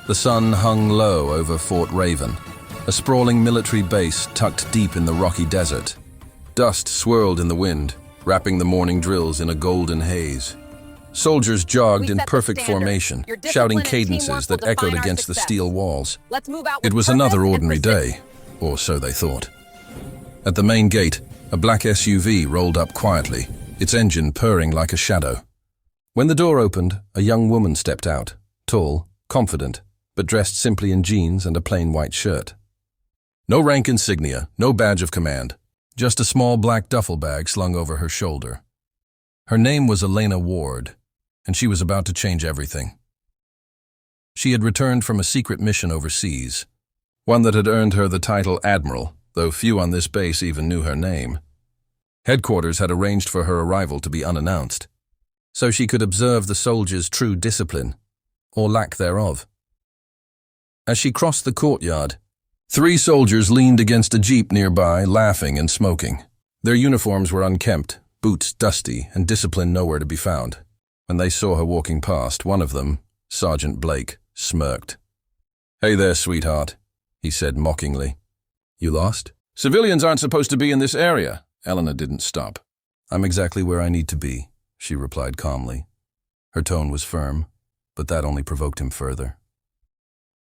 The sun hung low over Fort Raven, a sprawling military base tucked deep in the rocky desert. Dust swirled in the wind, wrapping the morning drills in a golden haze. Soldiers jogged in perfect formation, shouting cadences that echoed against the steel walls. It was another ordinary day, or so they thought. At the main gate, a black SUV rolled up quietly, its engine purring like a shadow. When the door opened, a young woman stepped out, tall, confident, but dressed simply in jeans and a plain white shirt. No rank insignia, no badge of command, just a small black duffel bag slung over her shoulder. Her name was Elena Ward, and she was about to change everything. She had returned from a secret mission overseas, one that had earned her the title Admiral, though few on this base even knew her name. Headquarters had arranged for her arrival to be unannounced, so she could observe the soldiers' true discipline, or lack thereof. As she crossed the courtyard, 3 soldiers leaned against a jeep nearby, laughing and smoking. Their uniforms were unkempt, boots dusty, and discipline nowhere to be found. When they saw her walking past, one of them, Sergeant Blake, smirked. "Hey there, sweetheart," he said mockingly. "You lost?" "Civilians aren't supposed to be in this area." Elena didn't stop. "I'm exactly where I need to be," she replied calmly. Her tone was firm, but that only provoked him further.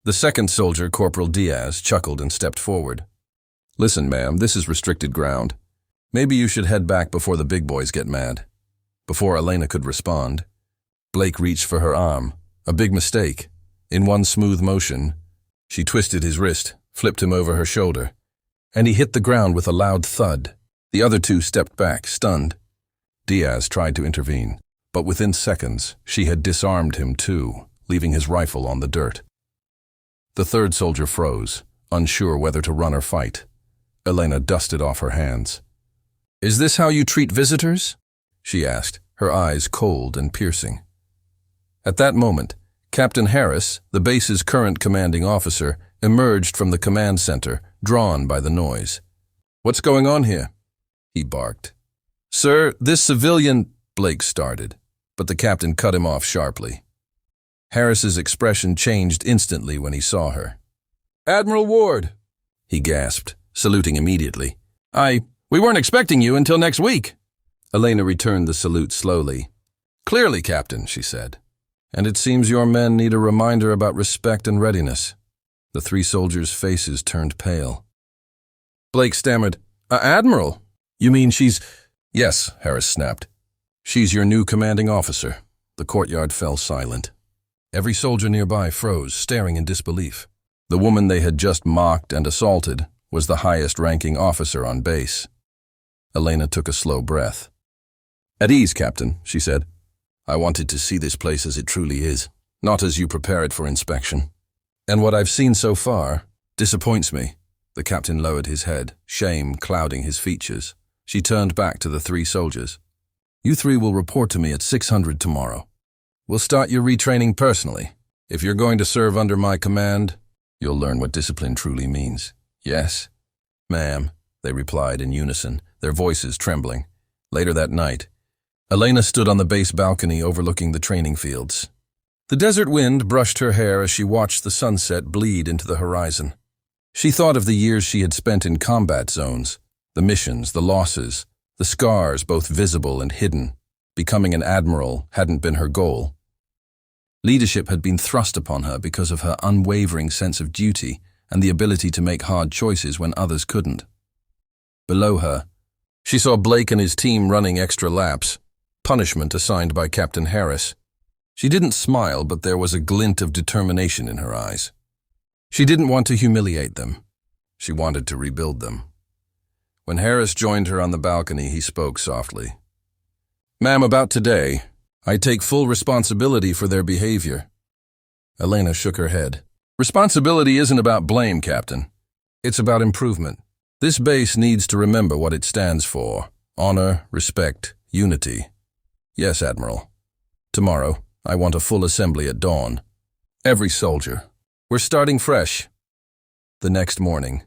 The second soldier, Corporal Diaz, chuckled and stepped forward. "Listen, ma'am, this is restricted ground. Maybe you should head back before the big boys get mad." Before Elena could respond, Blake reached for her arm. A big mistake. In one smooth motion, she twisted his wrist, flipped him over her shoulder, and he hit the ground with a loud thud. The other 2 stepped back, stunned. Diaz tried to intervene, but within seconds, she had disarmed him too, leaving his rifle on the dirt. The third soldier froze, unsure whether to run or fight. Elena dusted off her hands. "Is this how you treat visitors?" she asked, her eyes cold and piercing. At that moment, Captain Harris, the base's current commanding officer, emerged from the command center, drawn by the noise. "What's going on here?" he barked. "Sir, this civilian—" Blake started, but the captain cut him off sharply. Harris's expression changed instantly when he saw her. "Admiral Ward," he gasped, saluting immediately. We weren't expecting you until next week." Elena returned the salute slowly. "Clearly, Captain," she said. "And it seems your men need a reminder about respect and readiness." The 3 soldiers' faces turned pale. Blake stammered, "Admiral? You mean she's—" "Yes," Harris snapped. "She's your new commanding officer." The courtyard fell silent. Every soldier nearby froze, staring in disbelief. The woman they had just mocked and assaulted was the highest-ranking officer on base. Elena took a slow breath. "At ease, Captain," she said. "I wanted to see this place as it truly is, not as you prepare it for inspection. And what I've seen so far disappoints me." The captain lowered his head, shame clouding his features. She turned back to the 3 soldiers. "You 3 will report to me at 600 tomorrow. We'll start your retraining personally. If you're going to serve under my command, you'll learn what discipline truly means." "Yes, ma'am," they replied in unison, their voices trembling. Later that night, Elena stood on the base balcony overlooking the training fields. The desert wind brushed her hair as she watched the sunset bleed into the horizon. She thought of the years she had spent in combat zones, the missions, the losses, the scars both visible and hidden. Becoming an admiral hadn't been her goal. Leadership had been thrust upon her because of her unwavering sense of duty and the ability to make hard choices when others couldn't. Below her, she saw Blake and his team running extra laps, punishment assigned by Captain Harris. She didn't smile, but there was a glint of determination in her eyes. She didn't want to humiliate them. She wanted to rebuild them. When Harris joined her on the balcony, he spoke softly. "Ma'am, about today, I take full responsibility for their behavior." Elena shook her head. "Responsibility isn't about blame, Captain. It's about improvement. This base needs to remember what it stands for: honor, respect, unity." "Yes, Admiral. Tomorrow, I want a full assembly at dawn. Every soldier. We're starting fresh." The next morning,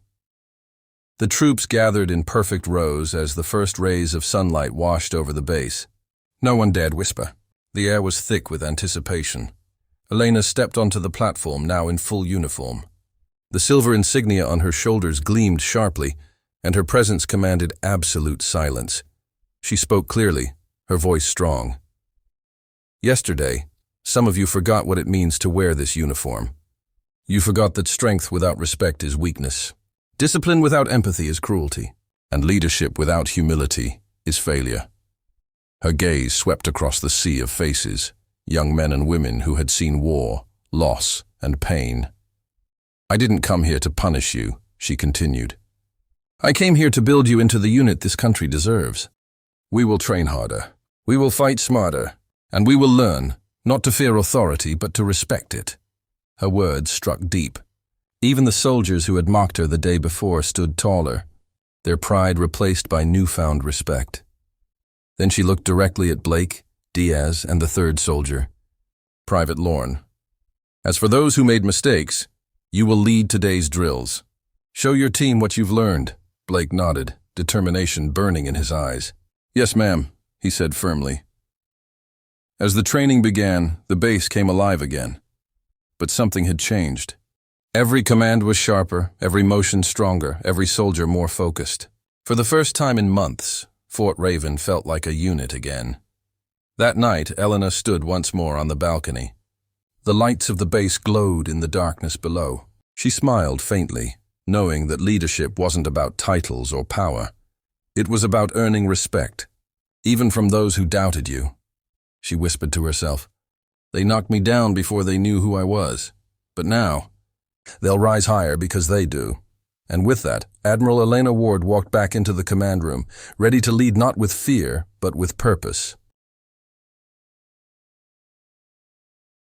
the troops gathered in perfect rows as the first rays of sunlight washed over the base. No one dared whisper. The air was thick with anticipation. Elena stepped onto the platform, now in full uniform. The silver insignia on her shoulders gleamed sharply, and her presence commanded absolute silence. She spoke clearly, her voice strong. Yesterday, some of you forgot what it means to wear this uniform. You forgot that strength without respect is weakness. Discipline without empathy is cruelty, and leadership without humility is failure. Her gaze swept across the sea of faces, young men and women who had seen war, loss, and pain. I didn't come here to punish you, she continued. I came here to build you into the unit this country deserves. We will train harder, we will fight smarter, and we will learn, not to fear authority, but to respect it. Her words struck deep. Even the soldiers who had mocked her the day before stood taller, their pride replaced by newfound respect. Then she looked directly at Blake, Diaz, and the third soldier, Private Lorne. As for those who made mistakes, you will lead today's drills. Show your team what you've learned. Blake nodded, determination burning in his eyes. Yes, ma'am, he said firmly. As the training began, the base came alive again. But something had changed. Every command was sharper, every motion stronger, every soldier more focused. For the first time in months, Fort Raven felt like a unit again. That night, Elena stood once more on the balcony. The lights of the base glowed in the darkness below. She smiled faintly, knowing that leadership wasn't about titles or power. It was about earning respect, even from those who doubted you. She whispered to herself, They knocked me down before they knew who I was. But now, they'll rise higher because they do. And with that, Admiral Elena Ward walked back into the command room, ready to lead not with fear, but with purpose.